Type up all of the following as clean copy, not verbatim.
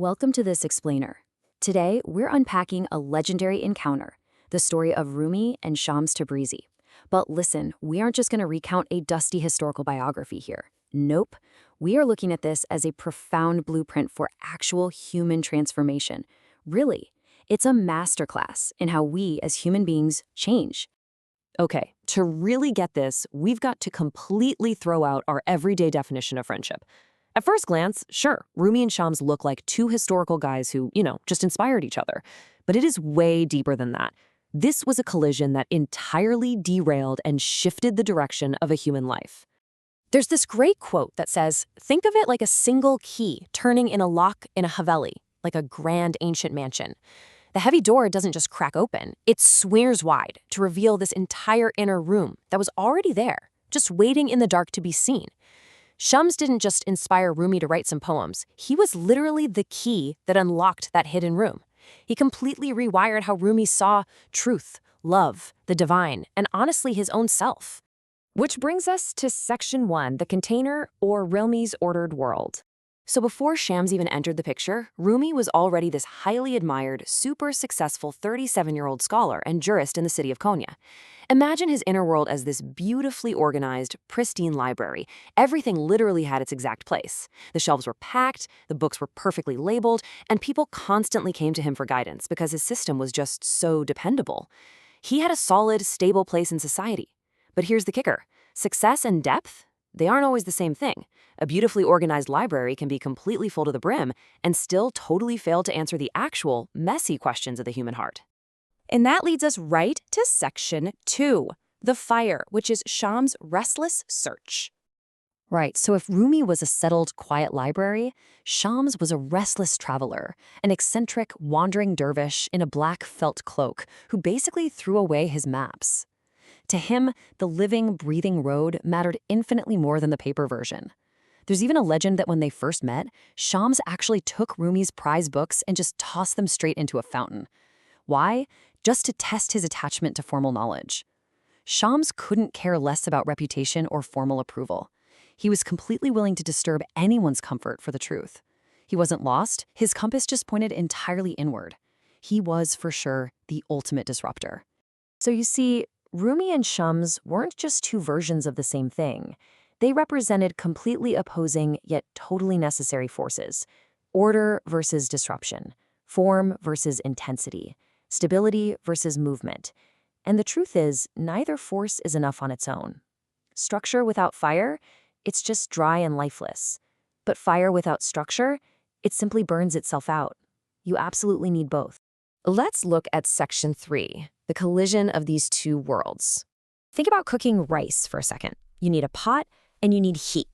Welcome to this explainer. Today, we're unpacking a legendary encounter, the story of Rumi and Shams Tabrizi. But listen, we aren't just going to recount a dusty historical biography here. Nope. We are looking at this as a profound blueprint for actual human transformation. Really, it's a masterclass in how we as human beings change. Okay, to really get this, we've got to completely throw out our everyday definition of friendship. At first glance, sure, Rumi and Shams look like two historical guys who, just inspired each other. But it is way deeper than that. This was a collision that entirely derailed and shifted the direction of a human life. There's this great quote that says, think of it like a single key turning in a lock in a haveli, like a grand ancient mansion. The heavy door doesn't just crack open, it swears wide to reveal this entire inner room that was already there, just waiting in the dark to be seen. Shams didn't just inspire Rumi to write some poems, he was literally the key that unlocked that hidden room. He completely rewired how Rumi saw truth, love, the divine, and honestly his own self. Which brings us to Section 1, the container, or Rumi's ordered world. So before Shams even entered the picture, Rumi was already this highly admired, super successful 37-year-old scholar and jurist in the city of Konya. Imagine his inner world as this beautifully organized, pristine library. Everything literally had its exact place. The shelves were packed, the books were perfectly labeled, and people constantly came to him for guidance because his system was just so dependable. He had a solid, stable place in society. But here's the kicker. Success and depth? They aren't always the same thing. A beautifully organized library can be completely full to the brim and still totally fail to answer the actual, messy questions of the human heart. And that leads us right to Section 2, the fire, which is Shams' restless search. Right, so if Rumi was a settled, quiet library, Shams was a restless traveler, an eccentric, wandering dervish in a black felt cloak who basically threw away his maps. To him, the living, breathing road mattered infinitely more than the paper version. There's even a legend that when they first met, Shams actually took Rumi's prize books and just tossed them straight into a fountain. Why? Just to test his attachment to formal knowledge. Shams couldn't care less about reputation or formal approval. He was completely willing to disturb anyone's comfort for the truth. He wasn't lost, his compass just pointed entirely inward. He was, for sure, the ultimate disruptor. So you see, Rumi and Shams weren't just two versions of the same thing. They represented completely opposing yet totally necessary forces. Order versus disruption. Form versus intensity. Stability versus movement. And the truth is, neither force is enough on its own. Structure without fire, it's just dry and lifeless. But fire without structure, it simply burns itself out. You absolutely need both. Let's look at Section 3, the collision of these two worlds. Think about cooking rice for a second. You need a pot and you need heat.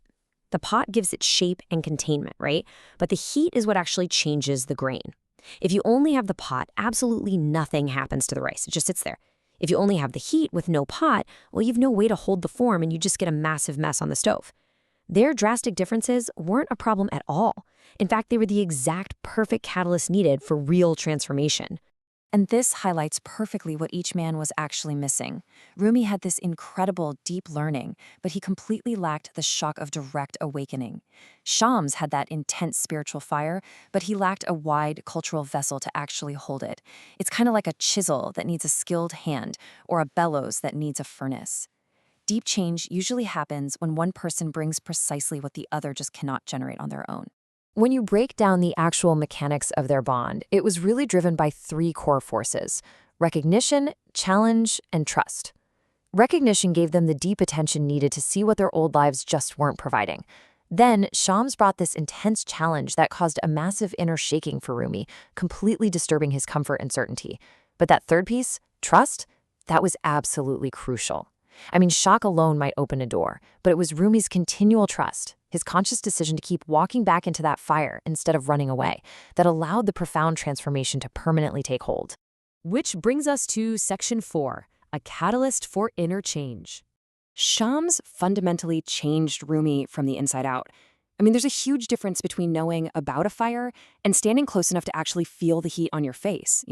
The pot gives it shape and containment, right? But the heat is what actually changes the grain. If you only have the pot, absolutely nothing happens to the rice. It just sits there. If you only have the heat with no pot, well, you have no way to hold the form and you just get a massive mess on the stove. Their drastic differences weren't a problem at all. In fact, they were the exact perfect catalyst needed for real transformation. And this highlights perfectly what each man was actually missing. Rumi had this incredible, deep learning, but he completely lacked the shock of direct awakening. Shams had that intense spiritual fire, but he lacked a wide cultural vessel to actually hold it. It's kind of like a chisel that needs a skilled hand, or a bellows that needs a furnace. Deep change usually happens when one person brings precisely what the other just cannot generate on their own. When you break down the actual mechanics of their bond, it was really driven by three core forces: recognition, challenge, and trust. Recognition gave them the deep attention needed to see what their old lives just weren't providing. Then, Shams brought this intense challenge that caused a massive inner shaking for Rumi, completely disturbing his comfort and certainty. But that third piece, trust, that was absolutely crucial. I mean, shock alone might open a door, but it was Rumi's continual trust, his conscious decision to keep walking back into that fire instead of running away, that allowed the profound transformation to permanently take hold. Which brings us to Section 4, a catalyst for inner change. Shams fundamentally changed Rumi from the inside out. I mean, there's a huge difference between knowing about a fire and standing close enough to actually feel the heat on your face,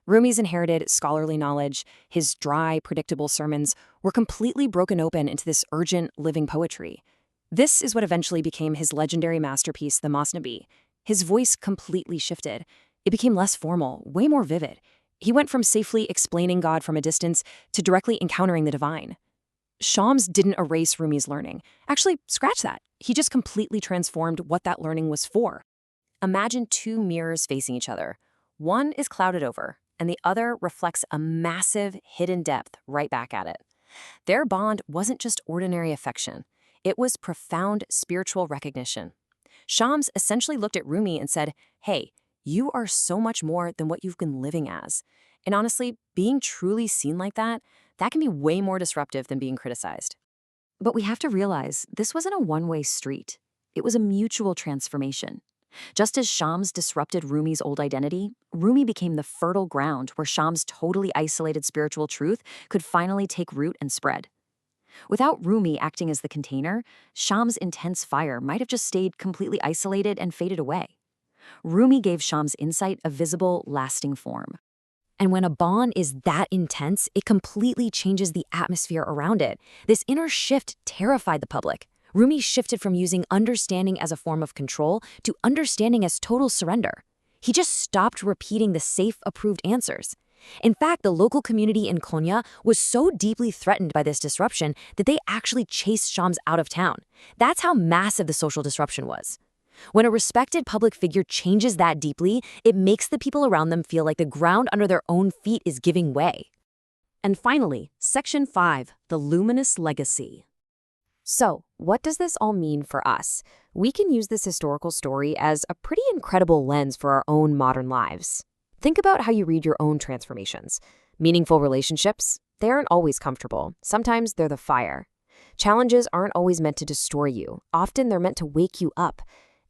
Rumi's inherited scholarly knowledge, his dry, predictable sermons, were completely broken open into this urgent, living poetry. This is what eventually became his legendary masterpiece, the Masnavi. His voice completely shifted. It became less formal, way more vivid. He went from safely explaining God from a distance to directly encountering the divine. Shams didn't erase Rumi's learning. Actually, scratch that. He just completely transformed what that learning was for. Imagine two mirrors facing each other. One is clouded over, and the other reflects a massive, hidden depth right back at it. Their bond wasn't just ordinary affection. It was profound spiritual recognition. Shams essentially looked at Rumi and said, "Hey, you are so much more than what you've been living as." And honestly, being truly seen like that can be way more disruptive than being criticized. But we have to realize this wasn't a one-way street. It was a mutual transformation. Just as Shams disrupted Rumi's old identity, Rumi became the fertile ground where Shams' totally isolated spiritual truth could finally take root and spread. Without Rumi acting as the container, Shams' intense fire might have just stayed completely isolated and faded away. Rumi gave Shams' insight a visible, lasting form. And when a bond is that intense, it completely changes the atmosphere around it. This inner shift terrified the public. Rumi shifted from using understanding as a form of control to understanding as total surrender. He just stopped repeating the safe, approved answers. In fact, the local community in Konya was so deeply threatened by this disruption that they actually chased Shams out of town. That's how massive the social disruption was. When a respected public figure changes that deeply, it makes the people around them feel like the ground under their own feet is giving way. And finally, Section 5, the luminous legacy. So, what does this all mean for us? We can use this historical story as a pretty incredible lens for our own modern lives. Think about how you read your own transformations. Meaningful relationships, they aren't always comfortable. Sometimes they're the fire. Challenges aren't always meant to destroy you. Often they're meant to wake you up.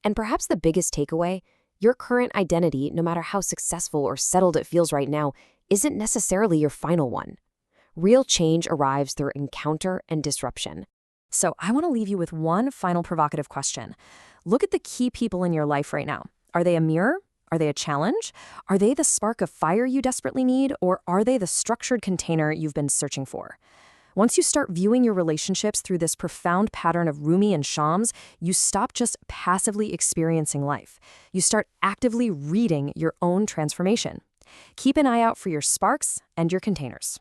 And perhaps the biggest takeaway, your current identity, no matter how successful or settled it feels right now, isn't necessarily your final one. Real change arrives through encounter and disruption. So I want to leave you with one final provocative question. Look at the key people in your life right now. Are they a mirror? Are they a challenge? Are they the spark of fire you desperately need, or are they the structured container you've been searching for? Once you start viewing your relationships through this profound pattern of Rumi and Shams, you stop just passively experiencing life. You start actively reading your own transformation. Keep an eye out for your sparks and your containers.